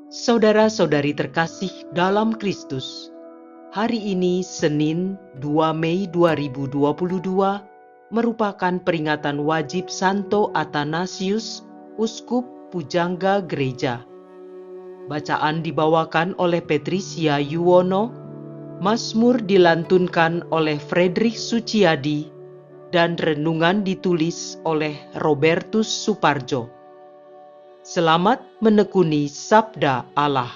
Saudara-saudari terkasih dalam Kristus, hari ini Senin 2 Mei 2022 merupakan peringatan wajib Santo Athanasius, Uskup Pujangga Gereja. Bacaan dibawakan oleh Patricia Yuwono, Mazmur dilantunkan oleh Fredrik Suciadi, dan renungan ditulis oleh Robertus Suparjo. Selamat menekuni sabda Allah.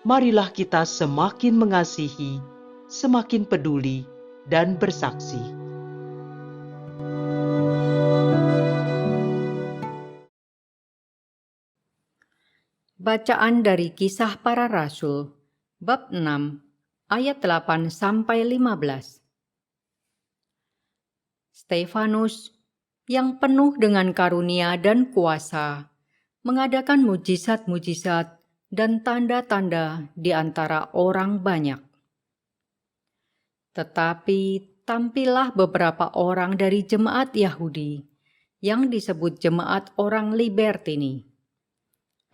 Marilah kita semakin mengasihi, semakin peduli, dan bersaksi. Bacaan dari Kisah Para Rasul, bab 6, ayat 8-15. Stefanus, yang penuh dengan karunia dan kuasa, mengadakan mujizat-mujizat dan tanda-tanda di antara orang banyak. Tetapi tampillah beberapa orang dari jemaat Yahudi yang disebut jemaat orang Libertini.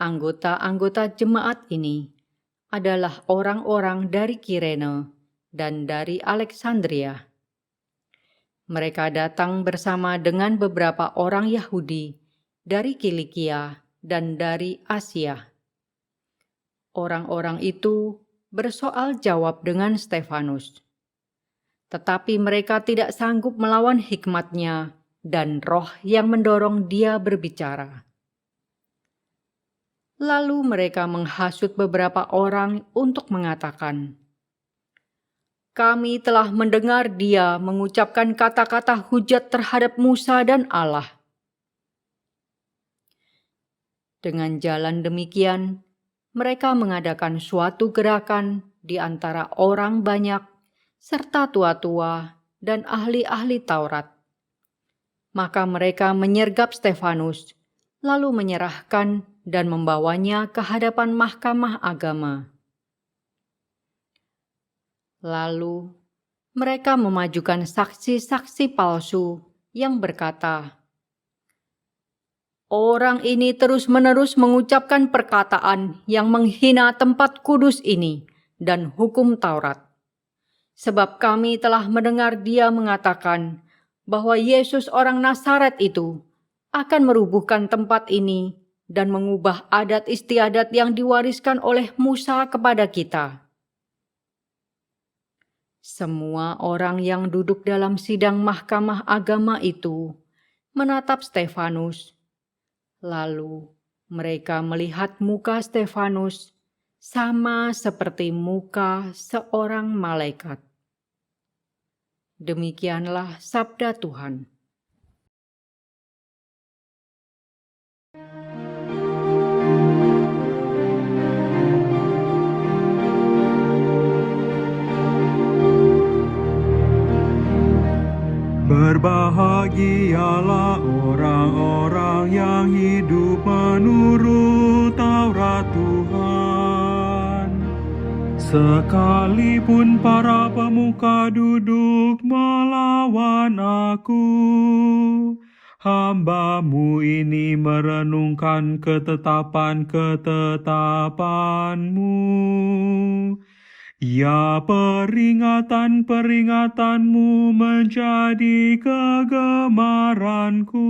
Anggota-anggota jemaat ini adalah orang-orang dari Kirene dan dari Alexandria. Mereka datang bersama dengan beberapa orang Yahudi dari Kilikia dan dari Asia. Orang-orang itu bersoal jawab dengan Stefanus. Tetapi mereka tidak sanggup melawan hikmatnya dan roh yang mendorong dia berbicara. Lalu mereka menghasut beberapa orang untuk mengatakan, "Kami telah mendengar dia mengucapkan kata-kata hujat terhadap Musa dan Allah." Dengan jalan demikian, mereka mengadakan suatu gerakan di antara orang banyak, serta tua-tua dan ahli-ahli Taurat. Maka mereka menyergap Stefanus, lalu menyerahkan dan membawanya ke hadapan mahkamah agama. Lalu mereka memajukan saksi-saksi palsu yang berkata, "Orang ini terus-menerus mengucapkan perkataan yang menghina tempat kudus ini dan hukum Taurat. Sebab kami telah mendengar dia mengatakan bahwa Yesus orang Nazaret itu akan merubuhkan tempat ini dan mengubah adat istiadat yang diwariskan oleh Musa kepada kita." Semua orang yang duduk dalam sidang mahkamah agama itu menatap Stefanus. Lalu mereka melihat muka Stefanus sama seperti muka seorang malaikat. Demikianlah sabda Tuhan. Berbahagialah orang-orang yang hidup menurut Taurat Tuhan. Sekalipun para pemuka duduk melawan aku, hamba-Mu ini merenungkan ketetapan-ketetapan-Mu. Ya, peringatan-peringatan-Mu menjadi kegemaranku,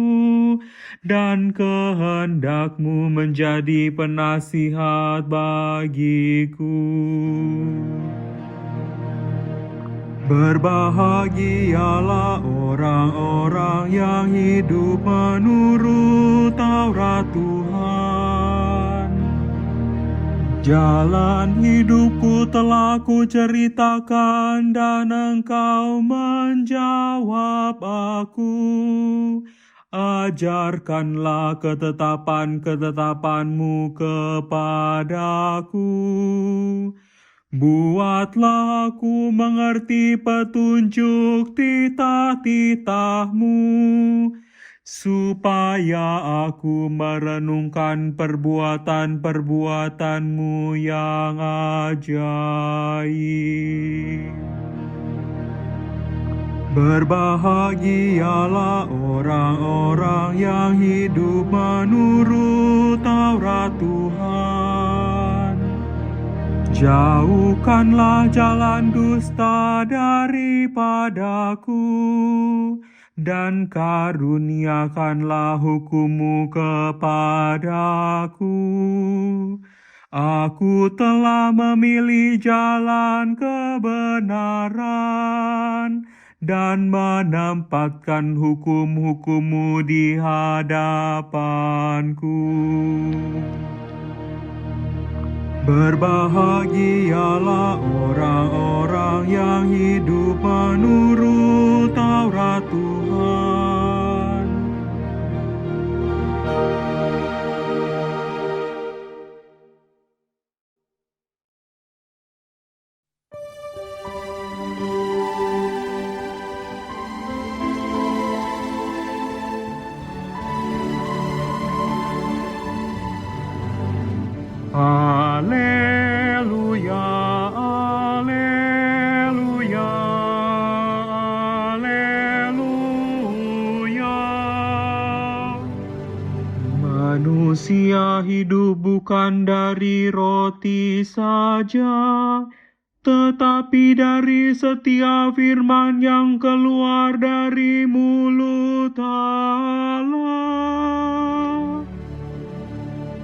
dan kehendak-Mu menjadi penasihat bagiku. Berbahagialah orang-orang yang hidup menurut Taurat Tuhan. Jalan hidupku telah kuceritakan dan Engkau menjawab aku. Ajarkanlah ketetapan-ketetapan-Mu kepadaku. Buatlah aku mengerti petunjuk titah-titah-Mu, supaya aku merenungkan perbuatan-perbuatan-Mu yang ajaib. Berbahagialah orang-orang yang hidup menurut Taurat Tuhan. Jauhkanlah jalan dusta daripadaku, dan karuniakanlah hukum-Mu kepadaku. Aku telah memilih jalan kebenaran, dan menempatkan hukum-hukum-Mu di hadapanku. Berbahagialah orang-orang yang hidup menurut Taurat Tuhan. Haleluya, haleluya, haleluya. Manusia hidup bukan dari roti saja, tetapi dari setiap firman yang keluar dari mulut Allah.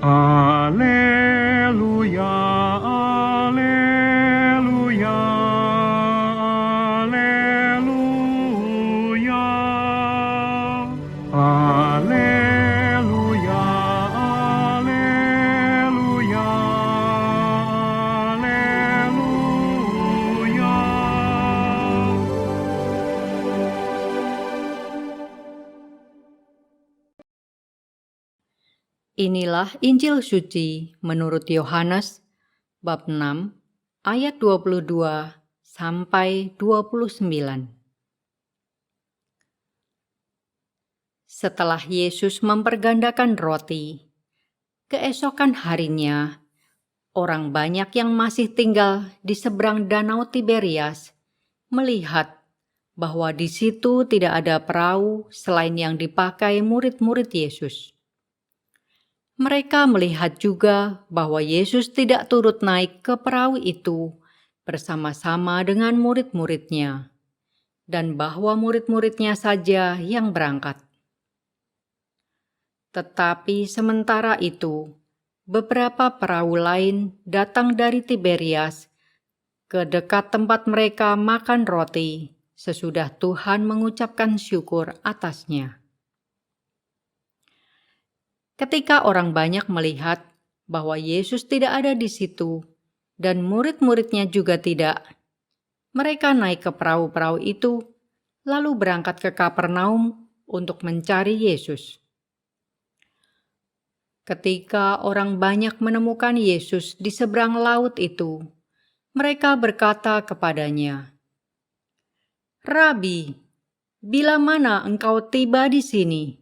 Haleluya, haleluya, haleluya. Haleluya, haleluya, haleluya. Inilah Injil suci menurut Yohanes bab 6 ayat 22 sampai 29. Setelah Yesus mempergandakan roti, keesokan harinya orang banyak yang masih tinggal di seberang Danau Tiberias melihat bahwa di situ tidak ada perahu selain yang dipakai murid-murid Yesus. Mereka melihat juga bahwa Yesus tidak turut naik ke perahu itu bersama-sama dengan murid-muridnya, dan bahwa murid-muridnya saja yang berangkat. Tetapi sementara itu, beberapa perahu lain datang dari Tiberias ke dekat tempat mereka makan roti sesudah Tuhan mengucapkan syukur atasnya. Ketika orang banyak melihat bahwa Yesus tidak ada di situ dan murid-muridnya juga tidak, mereka naik ke perahu-perahu itu lalu berangkat ke Kapernaum untuk mencari Yesus. Ketika orang banyak menemukan Yesus di seberang laut itu, mereka berkata kepadanya, "Rabi, bila mana engkau tiba di sini?"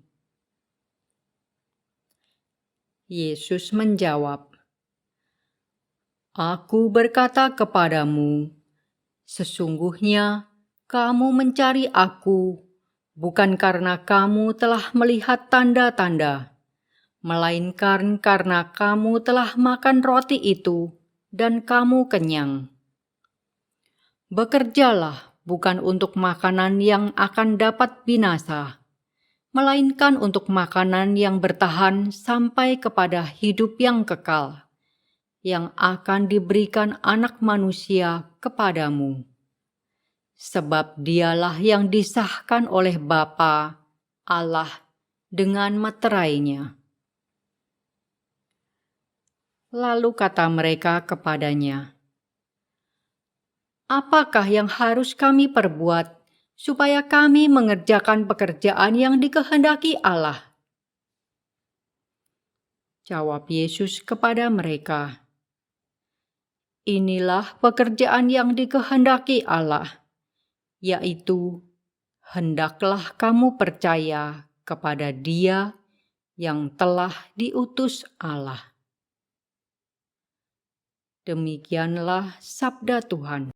Yesus menjawab, "Aku berkata kepadamu, sesungguhnya kamu mencari Aku bukan karena kamu telah melihat tanda-tanda, melainkan karena kamu telah makan roti itu dan kamu kenyang. Bekerjalah bukan untuk makanan yang akan dapat binasa, melainkan untuk makanan yang bertahan sampai kepada hidup yang kekal, yang akan diberikan Anak Manusia kepadamu. Sebab Dialah yang disahkan oleh Bapa Allah dengan meterainya." Lalu kata mereka kepadanya, "Apakah yang harus kami perbuat supaya kami mengerjakan pekerjaan yang dikehendaki Allah?" Jawab Yesus kepada mereka, "Inilah pekerjaan yang dikehendaki Allah, yaitu hendaklah kamu percaya kepada Dia yang telah diutus Allah." Demikianlah sabda Tuhan.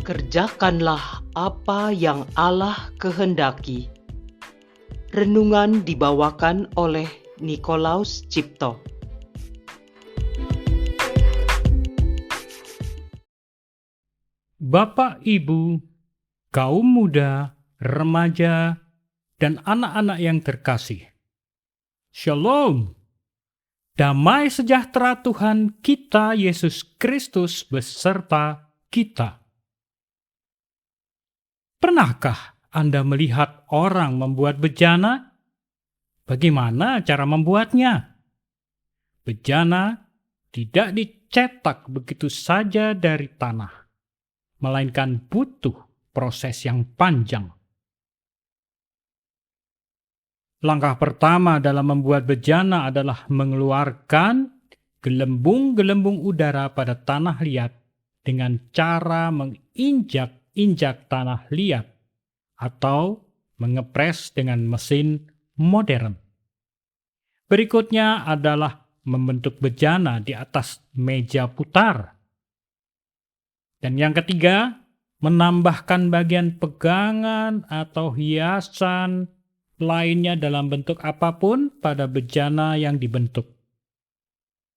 Kerjakanlah apa yang Allah kehendaki. Renungan dibawakan oleh Nikolaus Cipto. Bapak, Ibu, kaum muda, remaja, dan anak-anak yang terkasih. Shalom. Damai sejahtera Tuhan kita Yesus Kristus beserta kita. Pernahkah Anda melihat orang membuat bejana? Bagaimana cara membuatnya? Bejana tidak dicetak begitu saja dari tanah, melainkan butuh proses yang panjang. Langkah pertama dalam membuat bejana adalah mengeluarkan gelembung-gelembung udara pada tanah liat dengan cara menginjak-injak tanah liat atau mengepres dengan mesin modern. Berikutnya adalah membentuk bejana di atas meja putar. Dan yang ketiga, menambahkan bagian pegangan atau hiasan lainnya dalam bentuk apapun pada bejana yang dibentuk.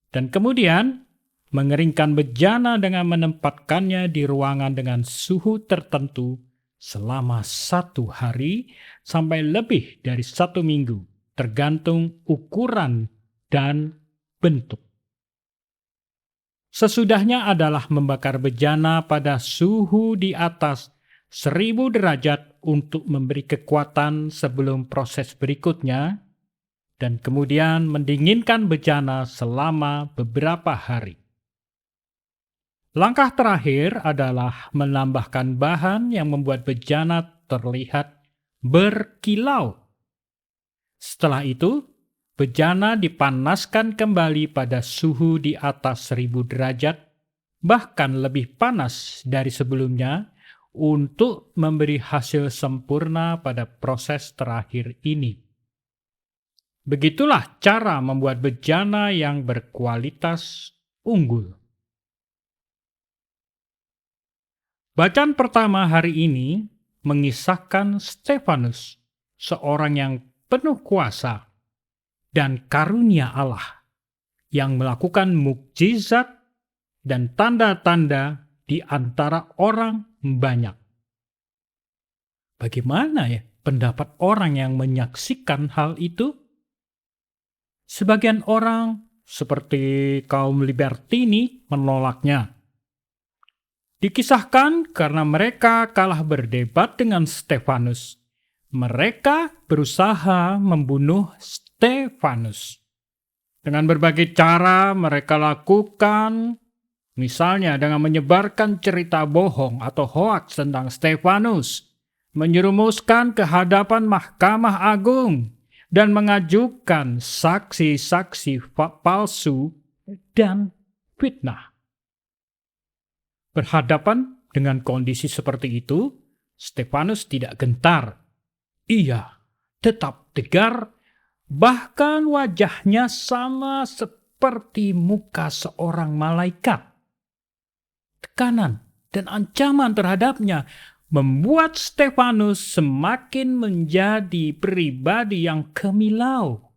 Dan kemudian, mengeringkan bejana dengan menempatkannya di ruangan dengan suhu tertentu selama 1 hari sampai lebih dari 1 minggu, tergantung ukuran dan bentuk. Sesudahnya adalah membakar bejana pada suhu di atas 1000 derajat untuk memberi kekuatan sebelum proses berikutnya, dan kemudian mendinginkan bejana selama beberapa hari. Langkah terakhir adalah menambahkan bahan yang membuat bejana terlihat berkilau. Setelah itu, bejana dipanaskan kembali pada suhu di atas 1000 derajat, bahkan lebih panas dari sebelumnya, untuk memberi hasil sempurna pada proses terakhir ini. Begitulah cara membuat bejana yang berkualitas unggul. Bacaan pertama hari ini mengisahkan Stefanus, seorang yang penuh kuasa dan karunia Allah, yang melakukan mukjizat dan tanda-tanda di antara orang banyak. Bagaimana ya pendapat orang yang menyaksikan hal itu? Sebagian orang seperti kaum Libertini menolaknya. Dikisahkan karena mereka kalah berdebat dengan Stefanus, mereka berusaha membunuh Stefanus. Dengan berbagai cara mereka lakukan, misalnya dengan menyebarkan cerita bohong atau hoaks tentang Stefanus, menyerumuskan ke hadapan Mahkamah Agung, dan mengajukan saksi-saksi palsu dan fitnah. Berhadapan dengan kondisi seperti itu, Stefanus tidak gentar. Ia tetap tegar, bahkan wajahnya sama seperti muka seorang malaikat. Tekanan dan ancaman terhadapnya membuat Stefanus semakin menjadi pribadi yang kemilau.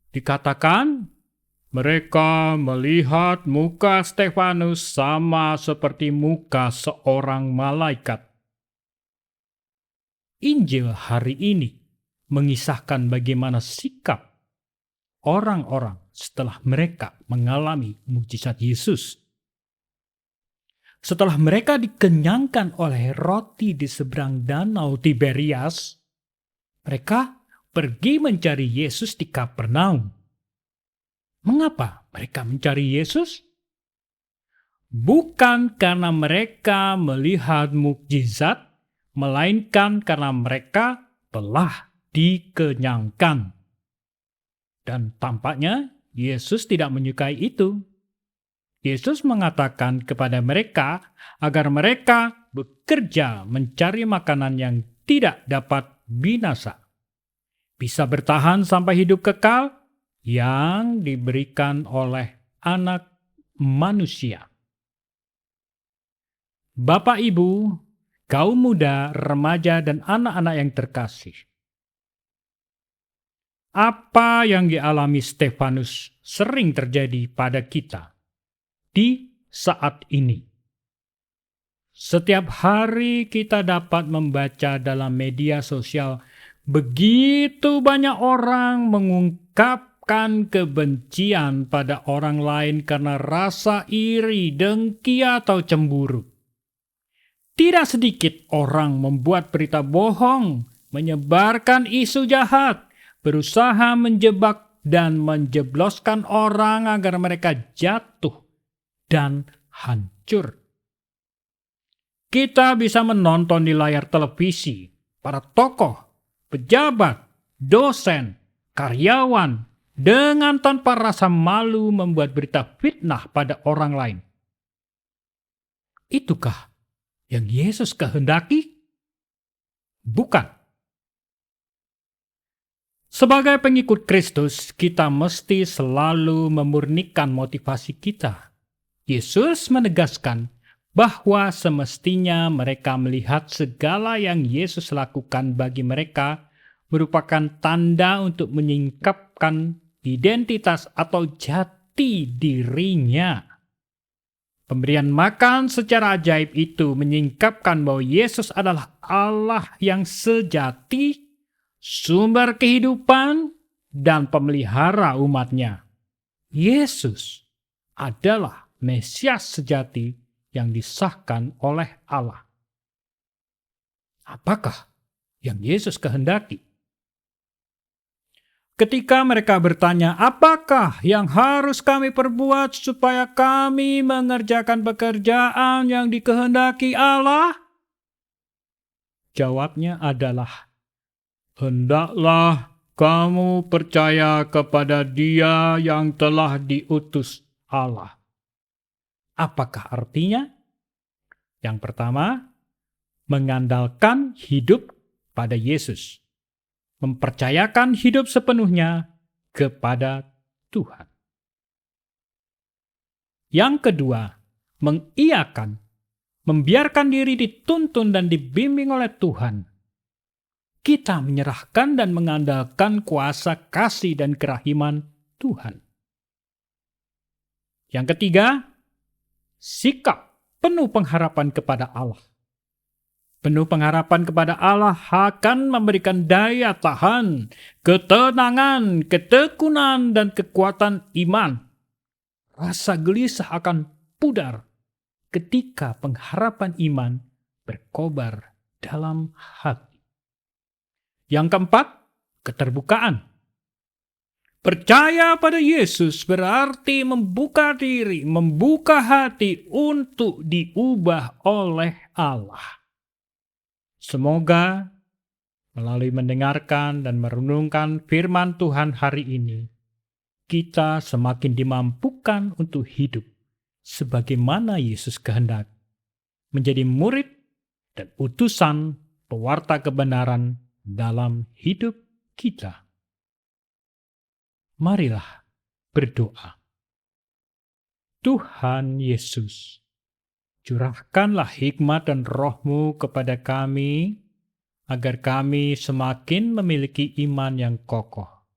Dikatakan, mereka melihat muka Stefanus sama seperti muka seorang malaikat. Injil hari ini mengisahkan bagaimana sikap orang-orang setelah mereka mengalami mukjizat Yesus. Setelah mereka dikenyangkan oleh roti di seberang danau Tiberias, mereka pergi mencari Yesus di Kapernaum. Mengapa mereka mencari Yesus? Bukan karena mereka melihat mukjizat, melainkan karena mereka telah dikenyangkan. Dan tampaknya Yesus tidak menyukai itu. Yesus mengatakan kepada mereka agar mereka bekerja mencari makanan yang tidak dapat binasa, bisa bertahan sampai hidup kekal yang diberikan oleh Anak Manusia. Bapak, Ibu, kaum muda, remaja, dan anak-anak yang terkasih, Apa yang dialami Stefanus sering terjadi pada kita di saat ini. Setiap hari kita dapat membaca dalam media sosial begitu banyak orang mengungkapkan kebencian pada orang lain karena rasa iri, dengki, atau cemburu. Tidak sedikit orang membuat berita bohong, menyebarkan isu jahat, berusaha menjebak dan menjebloskan orang agar mereka jatuh dan hancur. Kita bisa menonton di layar televisi para tokoh, pejabat, dosen, karyawan dengan tanpa rasa malu membuat berita fitnah pada orang lain. Itukah yang Yesus kehendaki? Bukan. Sebagai pengikut Kristus, kita mesti selalu memurnikan motivasi kita. Yesus menegaskan bahwa semestinya mereka melihat segala yang Yesus lakukan bagi mereka merupakan tanda untuk menyingkapkan identitas atau jati dirinya. Pemberian makan secara ajaib itu menyingkapkan bahwa Yesus adalah Allah yang sejati, sumber kehidupan, dan pemelihara umatnya. Yesus adalah Mesias sejati yang disahkan oleh Allah. Apakah yang Yesus kehendaki? Ketika mereka bertanya, apakah yang harus kami perbuat supaya kami mengerjakan pekerjaan yang dikehendaki Allah? Jawabnya adalah, hendaklah kamu percaya kepada Dia yang telah diutus Allah. Apakah artinya? Yang pertama, mengandalkan hidup pada Yesus. Mempercayakan hidup sepenuhnya kepada Tuhan. Yang kedua, mengiyakan, membiarkan diri dituntun dan dibimbing oleh Tuhan. Kita menyerahkan dan mengandalkan kuasa kasih dan kerahiman Tuhan. Yang ketiga, sikap penuh pengharapan kepada Allah. Penuh pengharapan kepada Allah akan memberikan daya tahan, ketenangan, ketekunan, dan kekuatan iman. Rasa gelisah akan pudar ketika pengharapan iman berkobar dalam hati. Yang keempat, keterbukaan. Percaya pada Yesus berarti membuka diri, membuka hati untuk diubah oleh Allah. Semoga melalui mendengarkan dan merenungkan firman Tuhan hari ini, kita semakin dimampukan untuk hidup sebagaimana Yesus kehendak, menjadi murid dan utusan pewarta kebenaran dalam hidup kita. Marilah berdoa. Tuhan Yesus, curahkanlah hikmat dan roh-Mu kepada kami, agar kami semakin memiliki iman yang kokoh,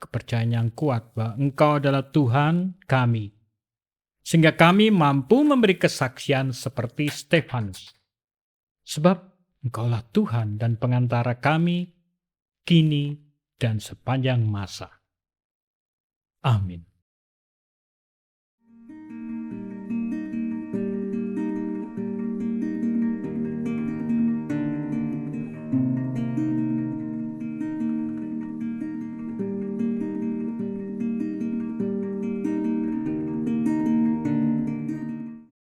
kepercayaan yang kuat bahwa Engkau adalah Tuhan kami, sehingga kami mampu memberi kesaksian seperti Stefanus. Sebab Engkaulah Tuhan dan pengantara kami, kini dan sepanjang masa. Amin.